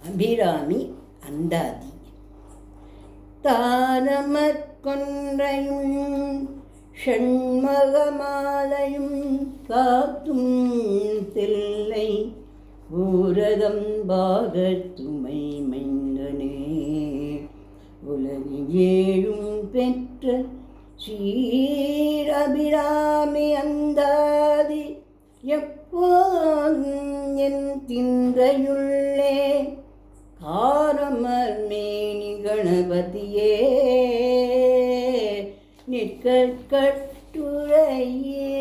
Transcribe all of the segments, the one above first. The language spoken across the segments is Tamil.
அபிராமி அந்தாதி. தாரமற்கொன்றையும் ஷண்மகமாலையும் காத்தும் தில்லை ஊரதம் பாகத்துமை மைந்தனே உலகில் ஏழும் பெற்ற ஸ்ரீரபிராமி அந்தாதி எப்போதும் என் திந்தையுள்ளே காரமர்மேனி கணபதியே நிற்கட்கட்டுரையே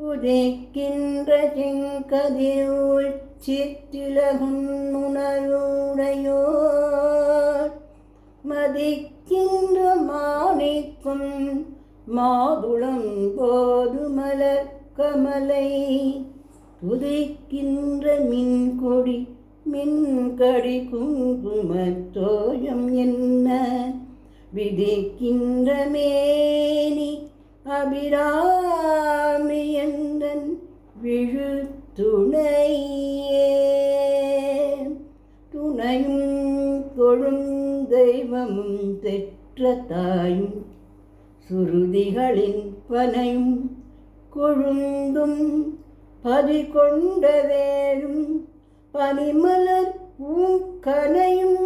உதைக்கின்ற செங்கதிர் சித்திலகுன்னுணருடையோர் மதிக்கின்ற மாணிக்கும் மாதுளம் போது மலர் கமலை துதிக்கின்ற மின்கொடி மின்கடி குங்குமத்தோயம் என்ன விதிக்கின்ற மேனி அபிராமி எந்தன் விழுத்துணையே துணையும் கொழும் தெய்வமும் பெற்ற தாயும் சுருதிகளின் பனையும் கொழுந்தும் பதி கொண்ட வேலும் பனிமலர் பூக்கனையும்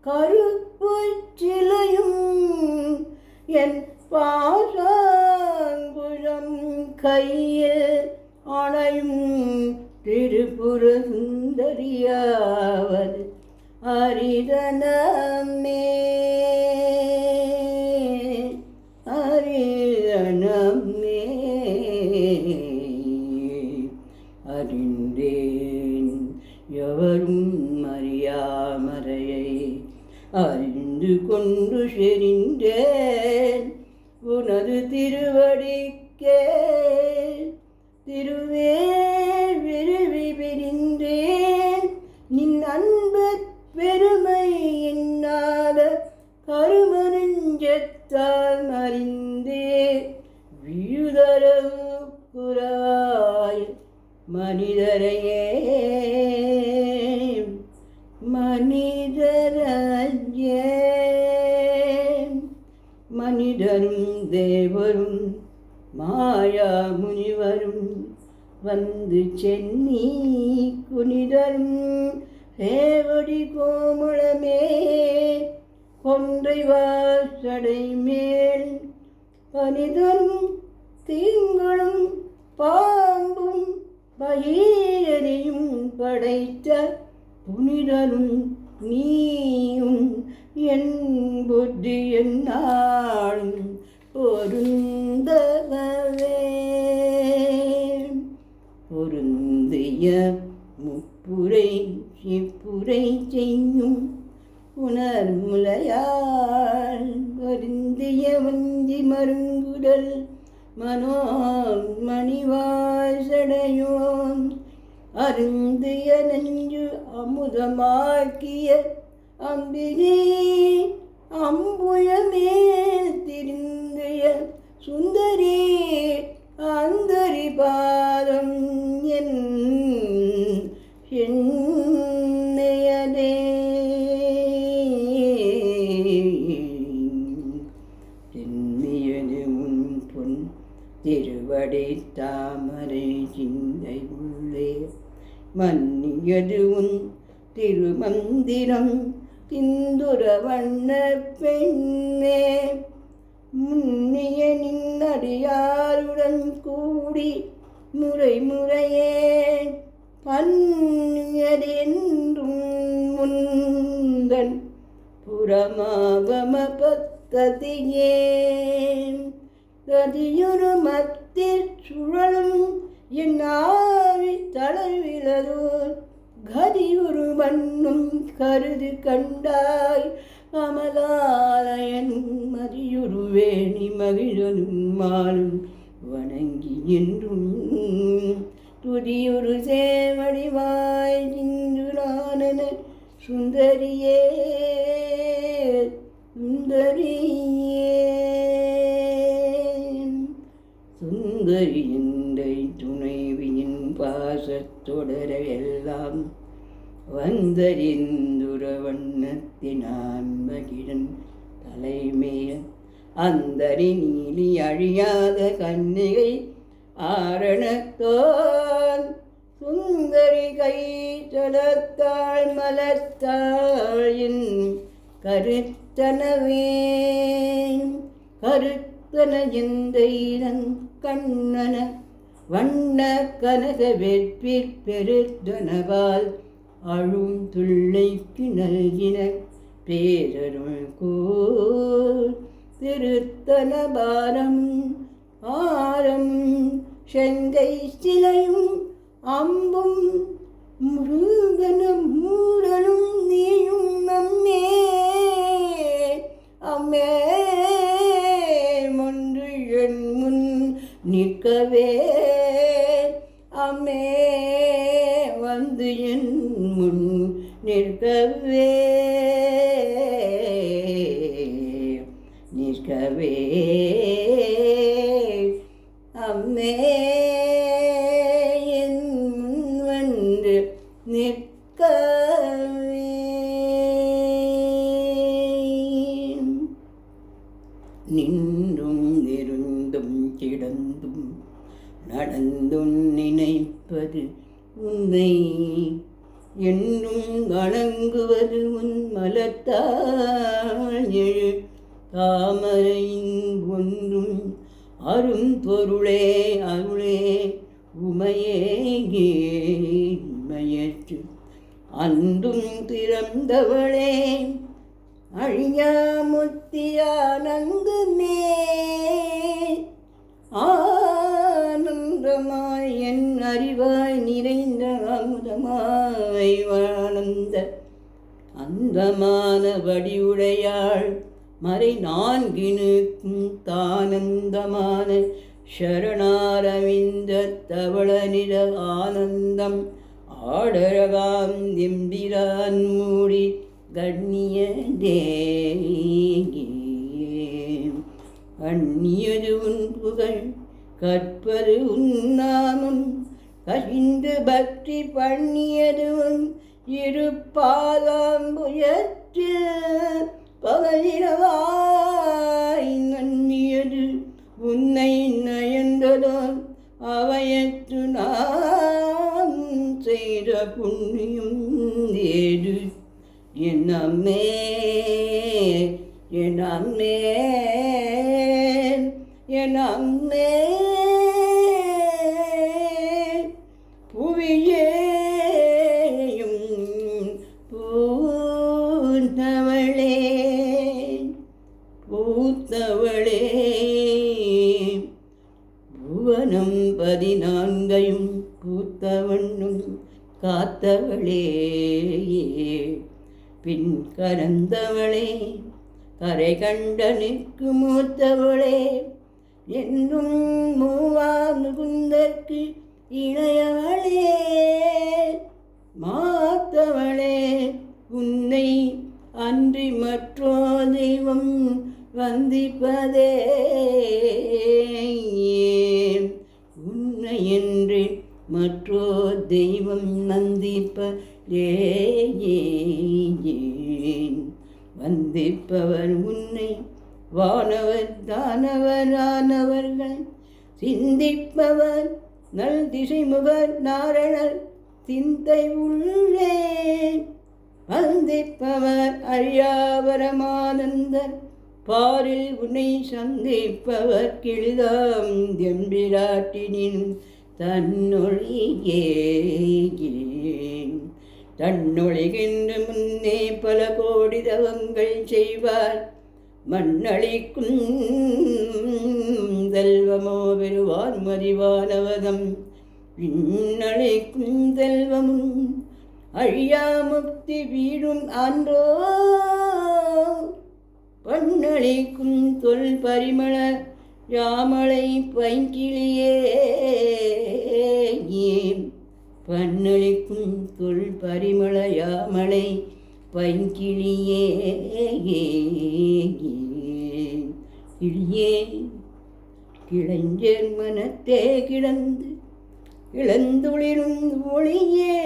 கருப்பு சிலையும் என் பாசாங்குழம் கையில் அணையும் திருப்புர சுந்தரியாவது அரிதனமே அரிதனமே அறிந்தேன் எவரும் அறியாமறையை அறிந்து கொண்டு செறிந்தேன் உனது திருவடிக்கே திருவேல் விருவி பிரிந்தேன் நின் அன்பு பெருமை என்னாத கருமனஞ்சத்தால் அறிந்தே விழுதரவு புறாய் மனிதரையே மனிதரையே மனிதரும் தேவரும் மாயா முனிவரும் வந்து சென்னி குனிதரும் சேவடி கோமுளமே கொன்றை வாசடை மேல் பனிதரும் தீங்களும் பாம்பும் பகீரனையும் படைத்த புனிதரும் நீயும் என் புத்தி என்னாலும் பொருந்தவே பொருந்திய முப்புரை சிப்புரை செய்யும் உணர்முலையால் வருந்திய வஞ்சி மருங்குடல் மனோன்மணிவாசடையோன் அருந்திய நெஞ்சு அமுதமாக்கிய அம்பிகை அம்புயமேல் திருந்திய சுந்தரி அந்தரி பாதம் என்னையதே தென்னியது உன் பொன் திருவடை தாமரை சிந்தை உள்ளே மன்னியது உன் திருமந்திரம் திந்துர வண்ண பெண்ணே முன்னிய நின்னடியாருடன் கூடி முறை முறையே பன்னியதென்றும் முந்தன் புறமாகம பத்ததியே கதியுரு மத்திர் சுழலும் என் ஆவி தளர்விலதோர் கதியுரு மண்ணும் கருது கண்டாய் அமலாலயனும் மதியுருவேணி மகிழனும் மாலும் வணங்கி என்றும் துதியுரு சேவடிவாய் சிந்துரானன சுந்தரியே சுந்தரியே சுந்தரி எந்தை துணைவியின் பாசத்தொடர எல்லா எல்லாம் வந்தறிந்துரவண்ணத்தினான் மகிழன் தலைமேல் அந்தரி நீலி அழியாத கன்னிகை ஆரணத்தோன் சுந்தரி கை சலத்தாள் மலத்தாயின் கருத்தனவே கருத்தன எந்தைரன் கண்ணன வண்ண கனக வெற்பிற் பெருத்தனவால் அழும் துள்ளைக்கு நல்கின பேரருள் கோல் திருத்தனபாரம் ஆரம் செங்கை சிலையும் அம்பும் முருகனும் மூடனும் நீயும் அம்மே அம்மே ஒன்று என் முன் நிற்கவே அம்மே வந்து என் முன் நிற்கவே நிற்கவே அம்மே என் முன் வந்து நிற்கவே. நின்றும் நெருந்தும் கிடந்தும் நடந்தும் நினைப்பது உன்னை என்றும் வணங்குவது உன் மலத்தால் எழு தாமரையின் ஒன்றும் அரும் பொருளே அருளே உமையே உமையற்று அன்றும் திறந்தவளே அழியாமுத்தியானந்தமே ஆனந்தமாய் என் அறிவாய் நிறைந்த அமுதமாய் ஆனந்த அந்தமான வடிவுடையாள் மறை நான்கினுக்கும் தானந்தமான சரணாரவிந்த தவள நிற ஆனந்தம் ஆடரகாம் எம்பிரான் மூடி கண்ணியதே அந்நியது உன் புகழ் கற்பது உன்னாமம் கசிந்து பக்தி பண்ணியது உன் இரு பாதாம்புயத்தில் பகலிரவாய் நன்னியது உன்னை நயந்ததோ அவையற்று நாம் செய்த புண்ணியம் ஏது என் அம்மே என் அம்மே என் அம்மே புவியேயும் பூத்தவளே பூத்தவளே புவனம் 14 பூத்தவண்ணும் காத்தவளே பின் கரந்தவளே கரை கண்டனுக்கு மூத்தவளே என்றும் மூவா முகுந்தற்கு இணையவளே மாத்தவளே உன்னை அன்றி மற்றோ தெய்வம் வந்திப்பதே உன்னை என்று மற்றோ தெய்வம் வந்திப்பதே வந்திப்பவர் உன்னை வானவர் தானவரானவர்கள் சிந்திப்பவர் நல் திசைமுகர் நாரணர் சிந்தை உள்ளே வந்திப்பவர் அழியாவரமானந்தர் பாரில் உன்னை சந்திப்பவர் கிளிதாம் எம்பிராட்டினின் தன்னொழியே தன்னொழிகின்ற முன்னே பல கோடி தவங்கள் செய்வார் மண்ணளிக்கும் செல்வமோ பெறுவார் மறிவானவதம் விண்ணளிக்கும் செல்வமும் அழியா முக்தி வீடும் அன்றோ பண்ணளிக்கும் தொல் பரிமள யாமலை பைங்கிளியே பண்ணளிக்கும் தொல் பரிமள யாமலை பைங்கிளியே கிளியே கிளைஞர் மனத்தே கிடந்து இளந்துளிரும் ஒளியே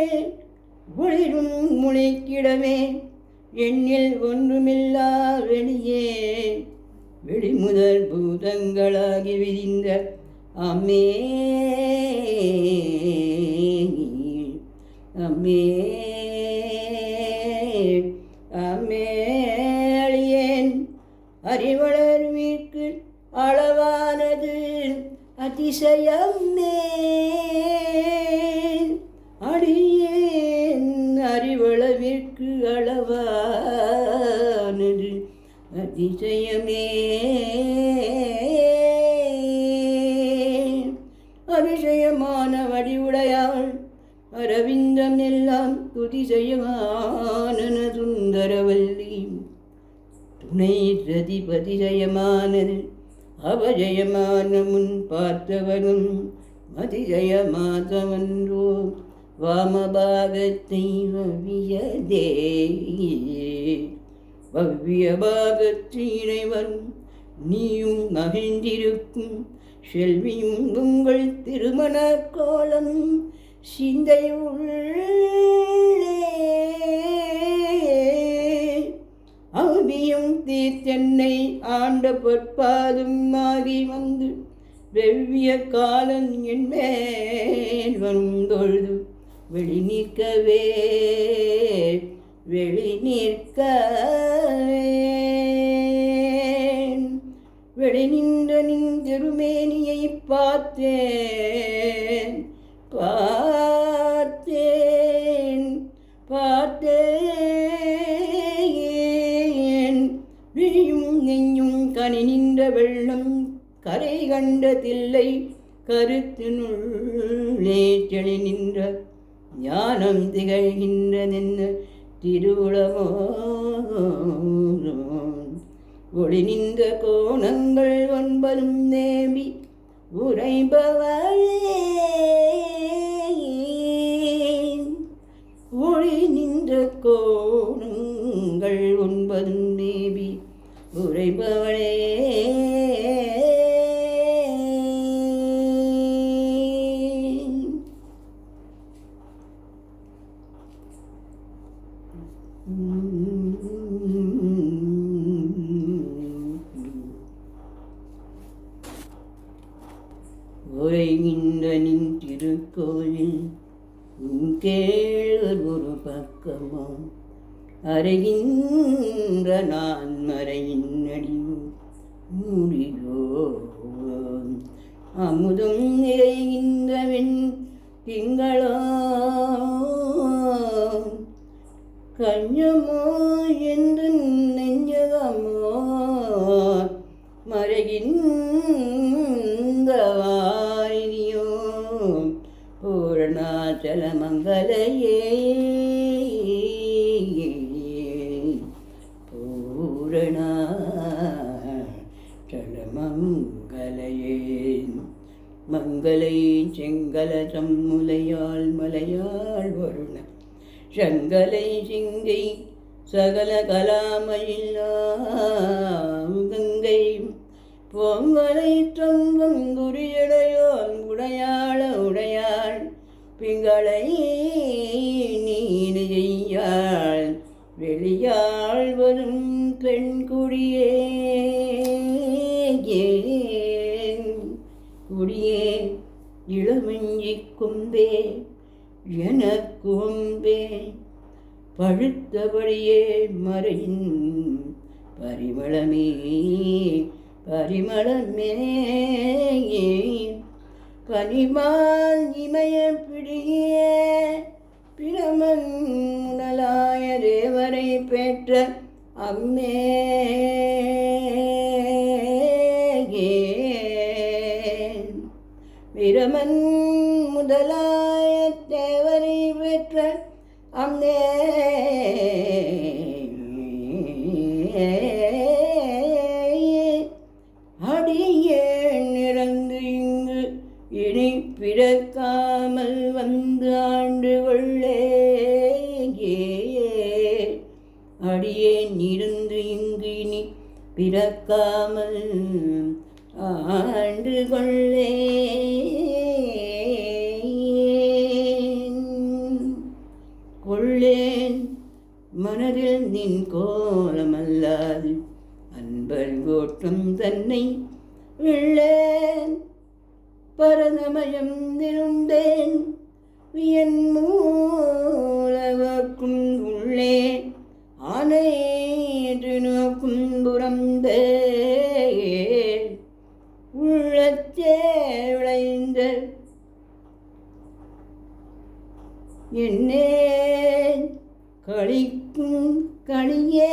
ஒளிரும் முளைக்கிடமே எண்ணில் ஒன்றுமில்லா வெளியே வெளிமுதல் பூதங்களாகி விரிந்த அம்மே அம்மே அம்மே அழியேன் அறிவளர்விற்கு அளவானது அதிசயமே அடியேன் அறிவளவிற்கு அளவானது அதிசயமே அதிசயமான வடிவுடையாள் அரவிந்தம் எல்லாம் துதிசயமான சுந்தரவல்லி துணை ரதிபதிசயமானது அவஜயமான முன் பார்த்தவனும் அதிசயமாதவன்றோ வாமபாகத்தை வவ்வியதே வவ்விய பாகத்தினை வரும் நீயும் மகிழ்ந்திருக்கும் செல்வியும் உங்கள் திருமண கோலம் சிந்தையுள்ளே அவியும் தீர்த்தென்னை ஆண்ட பொற்பாதும் ஆகி வந்து வெவ்விய காலன் என் மேல் வரும் தொழுது வெளி நிற்கவே வெளி நிற்கவே வெளி நின்ற நின் திருமேனியை பார்த்தேன் பார்த்தேன் பார்த்தேன் நீயும் நெஞ்சும் கனி நின்ற வெள்ளம் கரை கண்டதில்லை கருத்தினுள்ளே செளி நின்ற ஞானம் திகழ்கின்றதென்ன திருவுளமோ ஒளி நின்ற கோணங்கள் ஒன்பதும் நேமி உரைபவளே ஒளி நின்ற கோணங்கள் ஒன்பதும் நேமி உரைபவளே உரைகின்ற நின் திருக்கோயில் உன் கேள் ஒரு பக்கமோ அறைகின்ற நான் மறையின் அடிவு மூடியோ அமுதும் நிறைகின்றவன் திங்களோ கஞ்சமோ என்று நெஞ்சகமோ மறைகின்ற வாரிதியோ பூரணாச்சல மங்களையே பூரணாச்சல மங்களையே மங்களை செங்கல சம்முலையாள் மலையாள் வருண சங்கலை சிங்கை சகல கலாமையில்லாம் கங்கை பொங்கலை தொங்கும் துரியடையோன் உடையாள உடையாள் பிங்களை நீடு செய்யாள் வெளியாள் வரும் பெண் குடியே குடியே இளமஞ்சி கொம்பே எனக்கு ஒம்பே பழுத்தபடியே மறையின் பரிமளமே பரிமளமே பனிமால் இமய பிடிய பிரமன் முதலாய தேவரை பெற்ற அம்மே பிரமன் முதலாய தேவரை பெற்ற அம்மே அடியே நிறந்து இங்கு இனி பிறக்காமல் வந்து ஆண்டு கொள்ளே அடியேன் இருந்து இங்கு இனி பிறக்காமல் ஆண்டு கொள்ளே கொள்ளேன் மனதில் நின் கோலமல்லாது அன்பர் கோட்டம் தன்னை உள்ளேன் பரதமயம் திருந்தேன் என் மூலவர்க்கும் உள்ளே ஆனைன்று நோக்கும் புறந்தே உள்ளத்தே விளைந்த என்னே களிக்கும் கனியே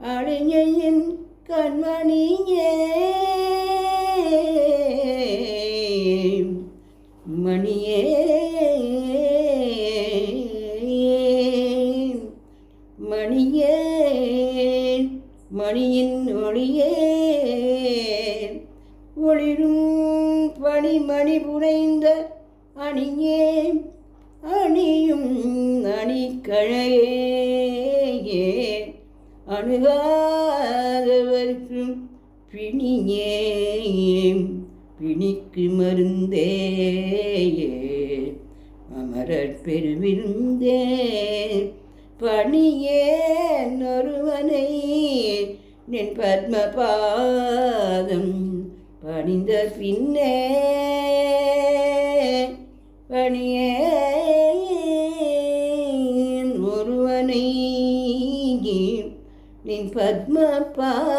அழிஞையின் கண்மணியே மணியே மணியே மணியின் ஒளியே ஒளிரும் பனிமணி புனைந்த அணியே அணியும் அணிக்கழையே அணுகாதவர்க்கும் பிணியே பிணிக்கு மருந்தே அமரர் பெருவிருந்தே பணியே ஒருவனை நின் பத்மபாதம் பணிந்த பின்னே பணியே ஒருவனை நின் பத்மபாதம்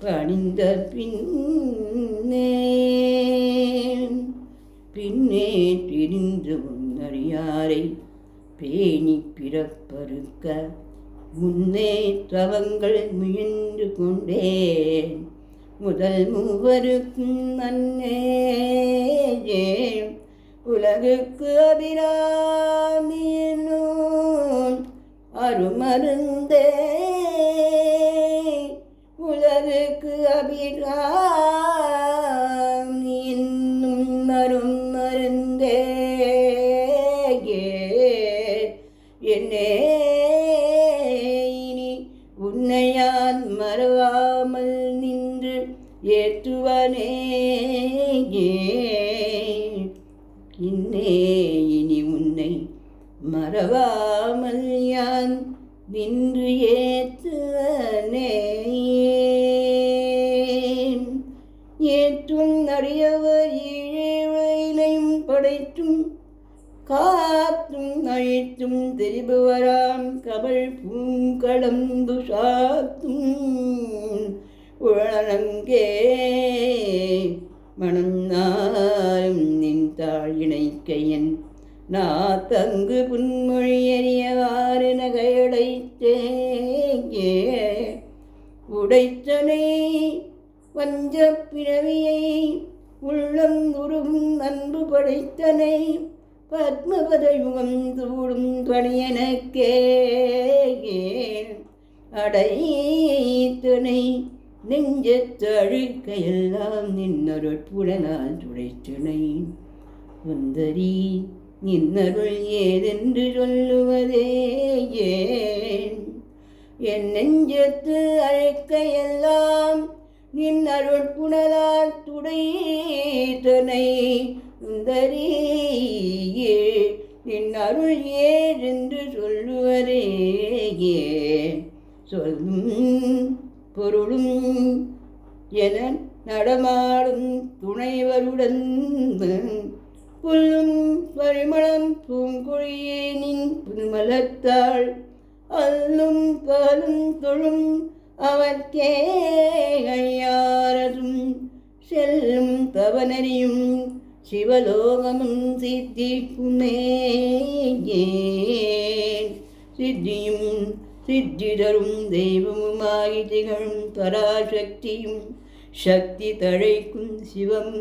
பணிந்த பின்னே பின்னே திரிந்து முன்னறியாரை பேணி பிறப்பறுக்க முன்னே தவங்கள் முயன்று கொண்டேன் முதல் மூவருக்கும் நன்னே உலகுக்கு அபிராமியனோ அருமருந்தே உலகுக்கு அபிராமி என்னும் அருமருந்தே என்னே இனி உன்னையான் மறவாமல் நின்று ஏற்றுவனே இன்னே இனி உன்னை மறவாமல் யான் நின்று ஏற்றுவனே ஏற்றும் அடியவர் ஏழையும் படைத்தும் காத்தும் அழித்தும் தெரிபவராம் கபல் பூங்கடம்பு சாத்தும் உழலங்கே மனம் நாளும் நின்றாள் இணைக்கையன் தங்கு புன்மொழி எறியவாறு நகையடைத்தே உடைத்தனை வஞ்ச பிறவியை உள்ளம் உறும் அன்பு படைத்தனை பத்மபதயுகம் சூடும் பணியனக்கே அடைத்தனை நெஞ்சத்து அழுக்கையெல்லாம் நின்னருட்புடனால் துடைத்தனை சுந்தரி நின்னருள் ஏதென்று சொல்லுவதே என் நெஞ்சத்து அழுக்கையெல்லாம் நின் அருட்புணலால் துடைத்தனை சுந்தரியே நின் அருள் ஏதென்று சொல்லுவதே சொல்லும் பொருளும் என நடமாடும் துணைவருடன் புல்லும் பரிமளம் பூங்குழியே நின் புன்மலத்தாள் அல்லும் பகலும் தொழும் அவர்க்கே அழியாரதும் செல்லும் தவனறியும் சிவலோகமும் சித்திக்குமே சித்தியும் சித்திதரும் தெய்வமுமாகி திகழும் பராசக்தியும் சக்தி தழைக்கும் சிவம்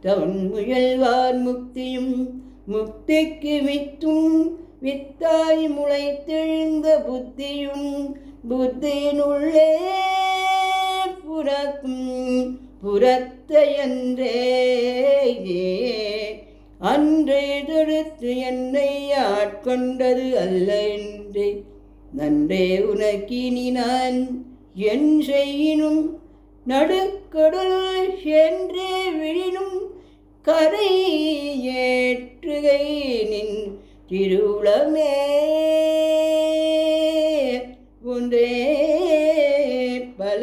தவன் முயல்வார் முக்தியும் முக்திக்கு வித்தும் வித்தாய் முளைத்தெழுந்த புத்தியும் புத்தியினுள்ளே புறக்கும் புறத்தையன்றே அன்றே தொடுத்து என்னை ஆட்கொண்டது அல்ல என்றே நன்றே உனக்கினி நான் என் செய்யினும் நடுக்கடல் சென்றே விழினும் கரை ஏற்றுகை நின் திருவுளமே ஒன்றே பல